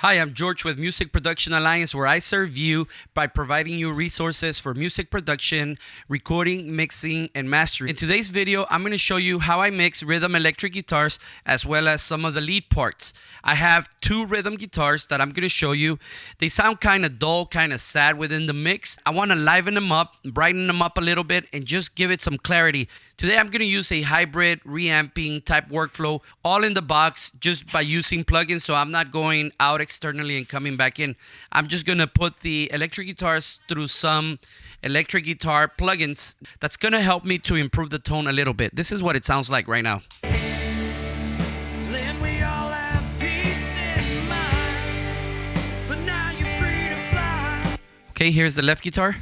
Hi, I'm George with Music Production Alliance, where I serve you by providing you resources for music production, recording, mixing, and mastering. In today's video, I'm going to show you how I mix rhythm electric guitars as well as some of the lead parts. I have two rhythm guitars that I'm going to show you. They sound kind of dull, kind of sad within the mix. I want to liven them up, brighten them up a little bit, and just give it some clarity. Today, I'm going to use a hybrid reamping type workflow, all in the box, just by using plugins, so I'm not going out externally and coming back in. I'm just going to put the electric guitars through some electric guitar plugins. That's going to help me to improve the tone a little bit. This is what it sounds like right now. Then we all have peace in mind, but now you're free to fly. Okay, here's the left guitar.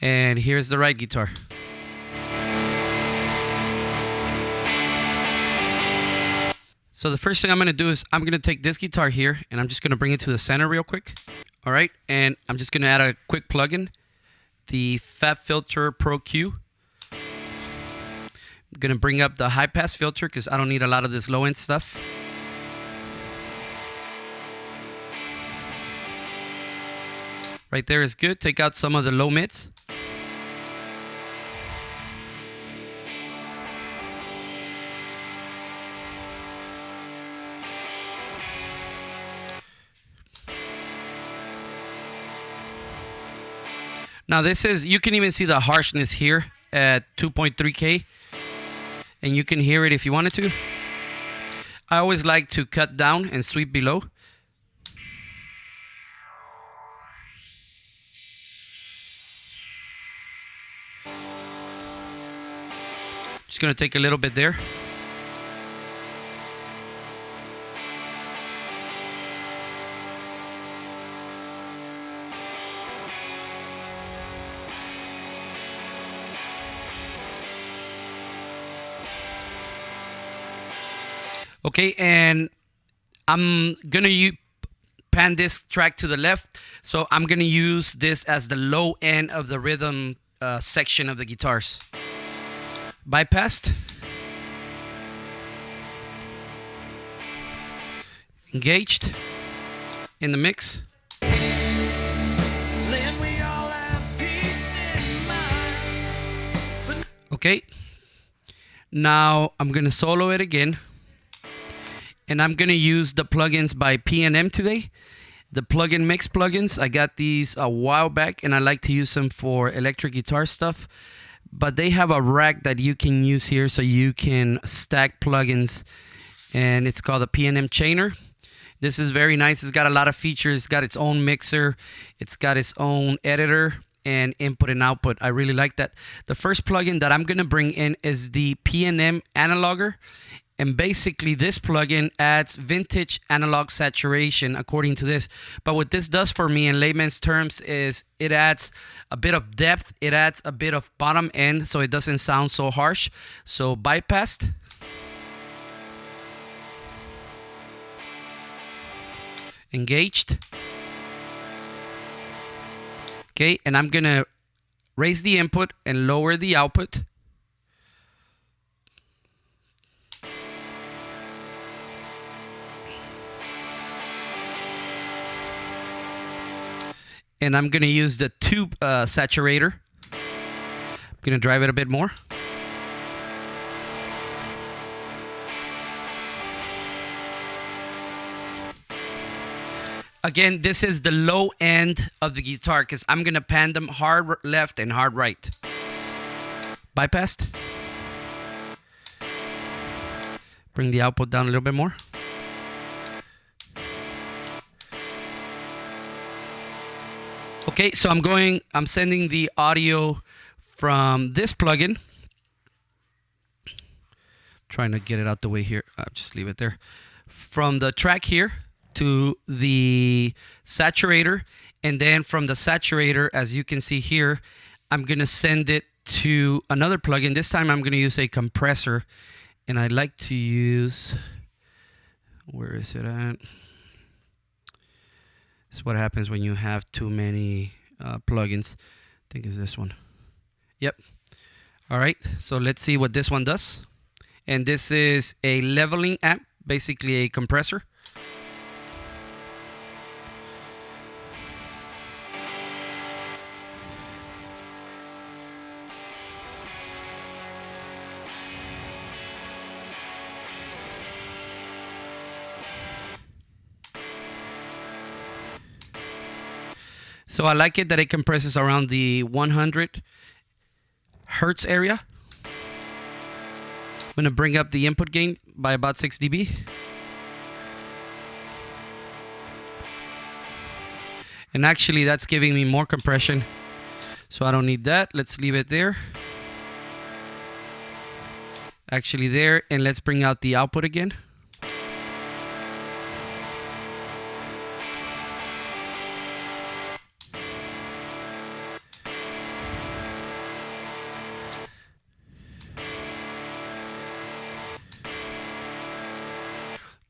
And here's the right guitar. So the first thing I'm going to do is I'm going to take this guitar here and I'm just going to bring it to the center real quick. All right, and I'm just going to add a quick plugin, the Fat Filter Pro Q. I'm going to bring up the high pass filter because I don't need a lot of this low end stuff. Right there is good. Take out some of the low mids. Now this is, you can even see the harshness here at 2.3K, and you can hear it if you wanted to. I always like to cut down and sweep below. Just gonna take a little bit there. Okay, and I'm gonna pan this track to the left, so I'm gonna use this as the low end of the rhythm section of the guitars. Bypassed, engaged in the mix. Then we all have peace in mind. Okay, now I'm gonna solo it again, and I'm gonna use the plugins by P&M today. The plugin mix plugins, I got these a while back and I like to use them for electric guitar stuff. But they have a rack that you can use here so you can stack plugins, and it's called a P&M Chainer. This is very nice. It's got a lot of features. It's got its own mixer. It's got its own editor and input and output. I really like that. The first plugin that I'm going to bring in is the P&M Analoger. And basically this plugin adds vintage analog saturation according to this. But what this does for me in layman's terms is it adds a bit of depth. It adds a bit of bottom end so it doesn't sound so harsh. So bypassed. Engaged. Okay, and I'm going to raise the input and lower the output. And I'm going to use the tube saturator. I'm going to drive it a bit more. Again, this is the low end of the guitar because I'm going to pan them hard left and hard right. Bypassed. Bring the output down a little bit more. Okay, so I'm sending the audio from this plugin. Trying to get it out the way here. I'll just leave it there. From the track here to the saturator, and then from the saturator, as you can see here, I'm going to send it to another plugin. This time I'm going to use a compressor, and I like to use, where is it at? It's what happens when you have too many plugins. think it's this one. Yep. All right, so let's see what this one does. And this is a leveling amp, basically a compressor. So I like it that it compresses around the 100 hertz area. I'm going to bring up the input gain by about 6 dB. And actually that's giving me more compression, so I don't need that. Let's leave it there. Actually there, and let's bring out the output again.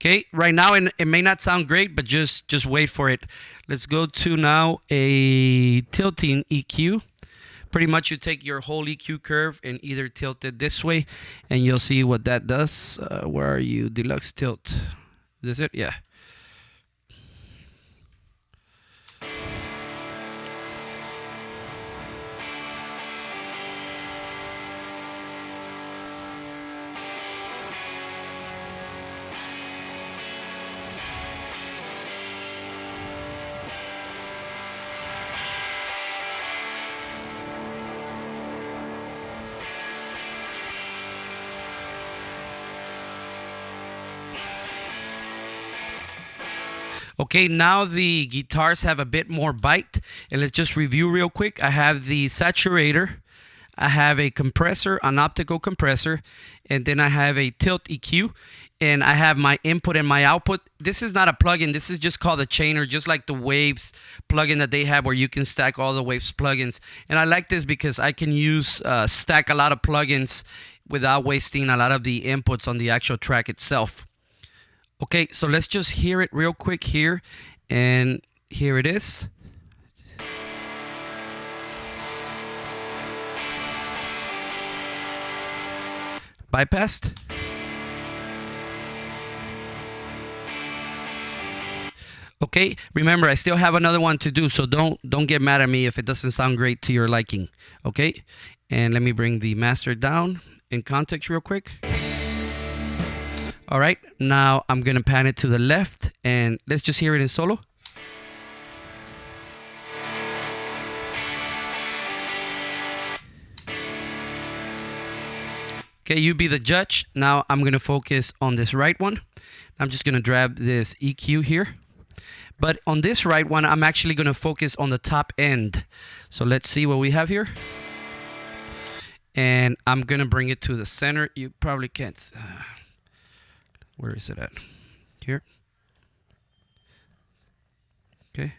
Okay, right now it may not sound great, but just wait for it. Let's go to now a tilting EQ. Pretty much you take your whole EQ curve and either tilt it this way, and you'll see what that does. Where are you? Deluxe tilt. Is this it? Yeah. Okay, now the guitars have a bit more bite, and let's just review real quick. I have the saturator, I have a compressor, an optical compressor, and then I have a tilt EQ, and I have my input and my output. This is not a plugin, this is just called a chainer, just like the Waves plugin that they have where you can stack all the Waves plugins. And I like this because I can stack a lot of plugins without wasting a lot of the inputs on the actual track itself. Okay, so let's just hear it real quick here, and here it is. Bypassed. Okay, remember I still have another one to do, so don't get mad at me if it doesn't sound great to your liking. Okay, and let me bring the master down in context real quick. All right, now I'm gonna pan it to the left, and let's just hear it in solo. Okay, you be the judge. Now I'm gonna focus on this right one. I'm just gonna grab this EQ here. But on this right one, I'm actually gonna focus on the top end. So let's see what we have here. And I'm gonna bring it to the center. You probably can't. Where is it at? Here. Okay.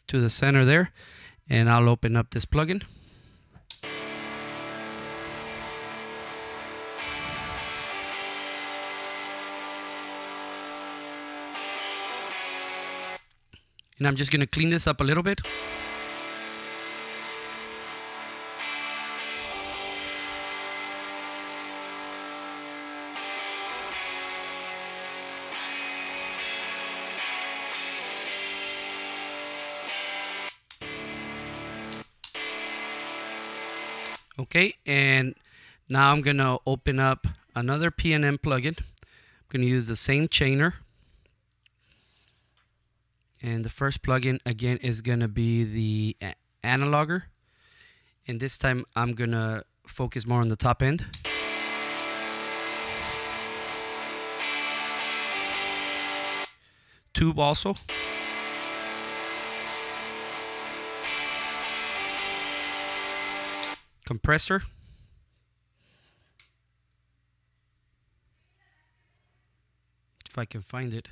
To the center there. And I'll open up this plugin. And I'm just going to clean this up a little bit. Okay, and now I'm going to open up another P&M plugin. I'm going to use the same chainer. And the first plugin, again, is going to be the analoger. And this time, I'm going to focus more on the top end. Tube also. Compressor. If I can find it.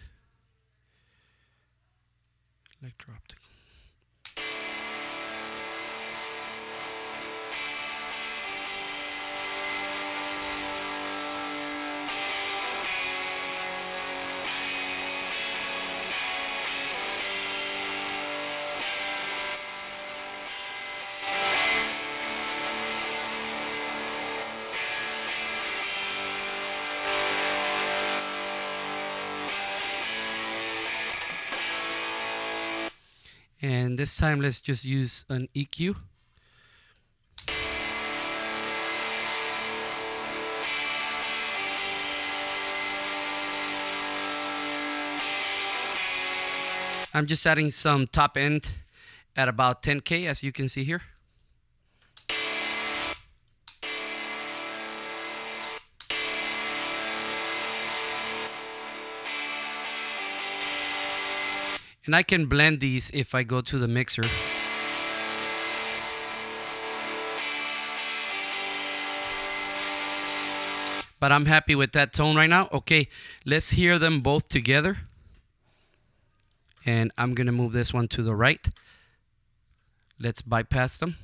Electro-optic. And this time, let's just use an EQ. I'm just adding some top end at about 10K, as you can see here. And I can blend these if I go to the mixer. But I'm happy with that tone right now. Okay, let's hear them both together. And I'm gonna move this one to the right. Let's bypass them.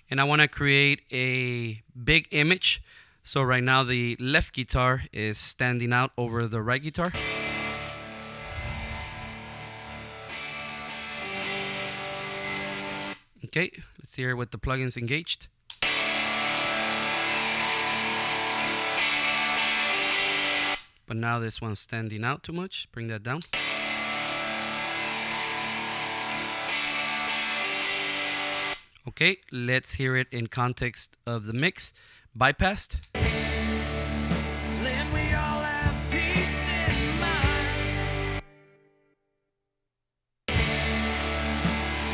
And I wanna create a big image. So right now the left guitar is standing out over the right guitar. Okay, let's hear it with the plugins engaged. But now this one's standing out too much. Bring that down. Okay, let's hear it in context of the mix. Bypassed. Then we all have peace in mind.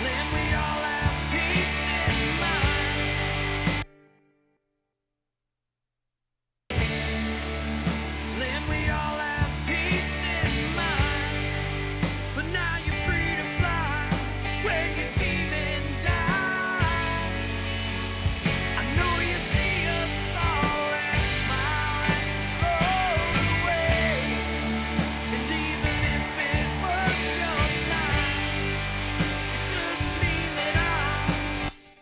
Then we all have peace in mind. Then we all have peace in mind. But now you're free to fly when your teaming dies. I know you see us all and smile as you float away. And even if it was your time, it doesn't mean that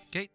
Okay.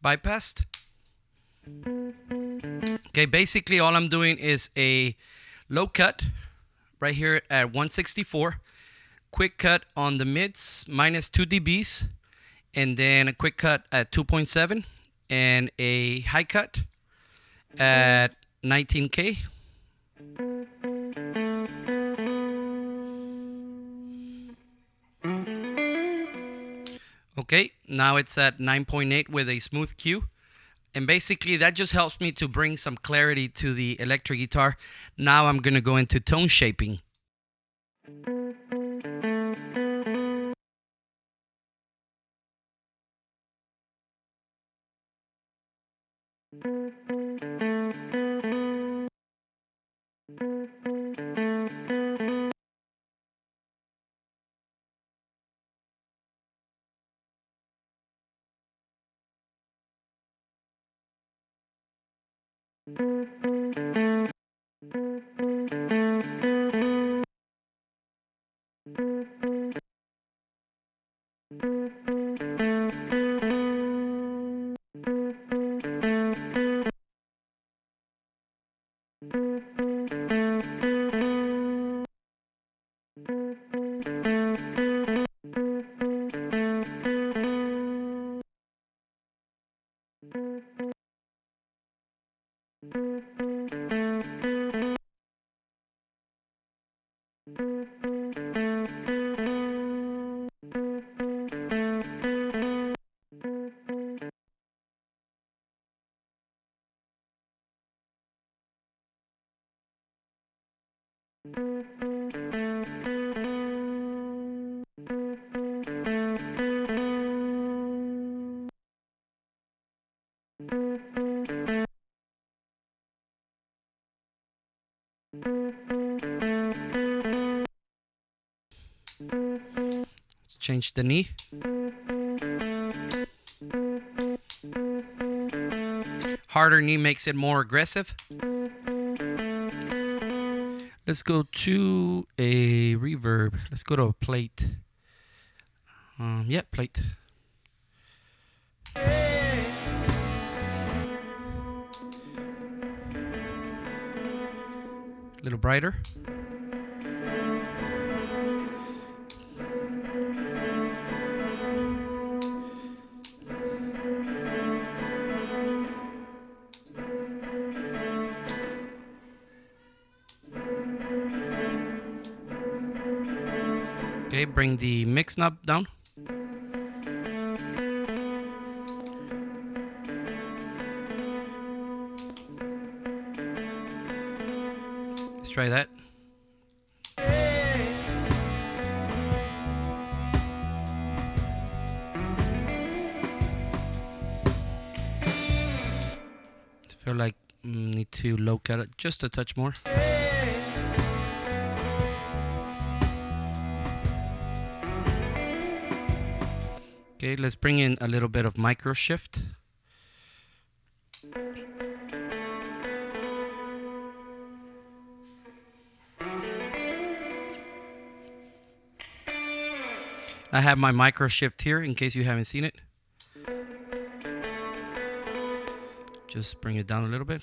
Bypassed. Okay, basically all I'm doing is a low cut right here at 164, quick cut on the mids minus 2 dBs, and then a quick cut at 2.7, and a high cut at 19K. Okay, now it's at 9.8 with a smooth Q. And basically that just helps me to bring some clarity to the electric guitar. Now I'm gonna go into tone shaping. Let's change the knee. Harder knee makes it more aggressive. Let's go to a reverb. Let's go to a plate. Yeah, plate. A little brighter. Okay, bring the mix knob down. Let's try that. I feel like need to low cut it just a touch more. Okay, let's bring in a little bit of micro shift. I have my micro shift here in case you haven't seen it. Just bring it down a little bit.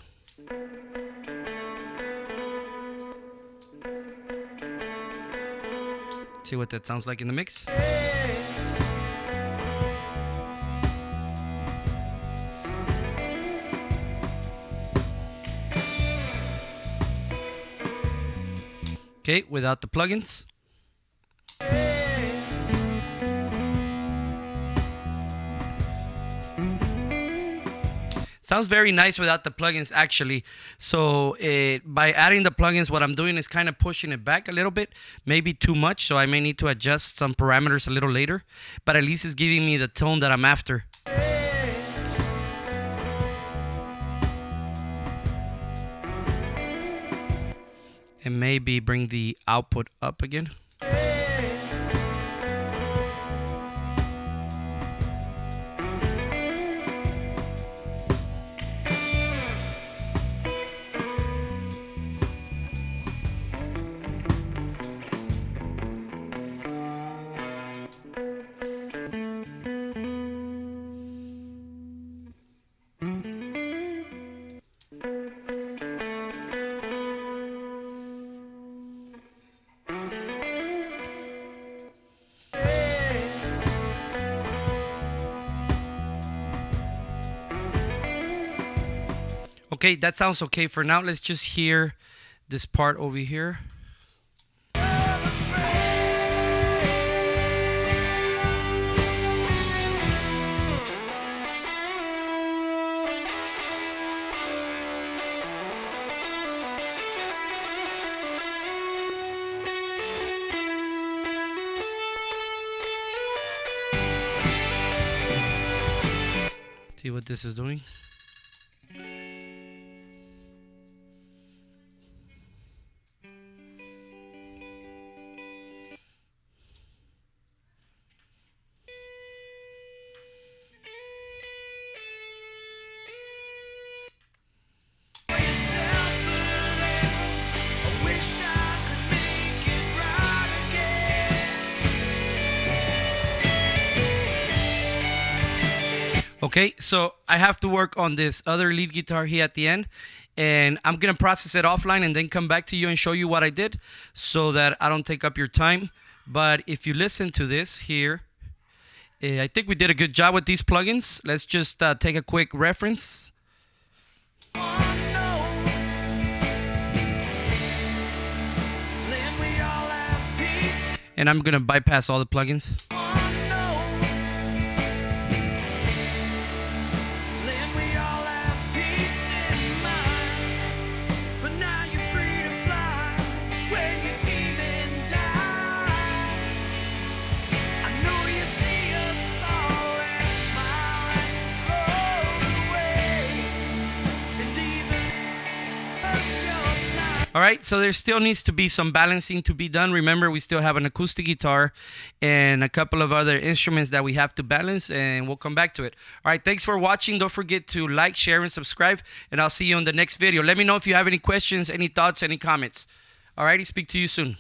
See what that sounds like in the mix. Okay, without the plugins. Sounds very nice without the plugins, actually. So by adding the plugins, what I'm doing is kind of pushing it back a little bit, maybe too much. So I may need to adjust some parameters a little later, but at least it's giving me the tone that I'm after. And maybe bring the output up again. Okay, that sounds okay for now. Let's just hear this part over here. See what this is doing. Okay, so I have to work on this other lead guitar here at the end, and I'm gonna process it offline and then come back to you and show you what I did so that I don't take up your time. But if you listen to this here, I think we did a good job with these plugins. Let's just take a quick reference. And I'm gonna bypass all the plugins. But now you're free to fly when All right, so there still needs to be some balancing to be done. Remember, we still have an acoustic guitar and a couple of other instruments that we have to balance, and we'll come back to it. All right, thanks for watching. Don't forget to like, share, and subscribe, and I'll see you in the next video. Let me know if you have any questions, any thoughts, any comments. All righty, speak to you soon.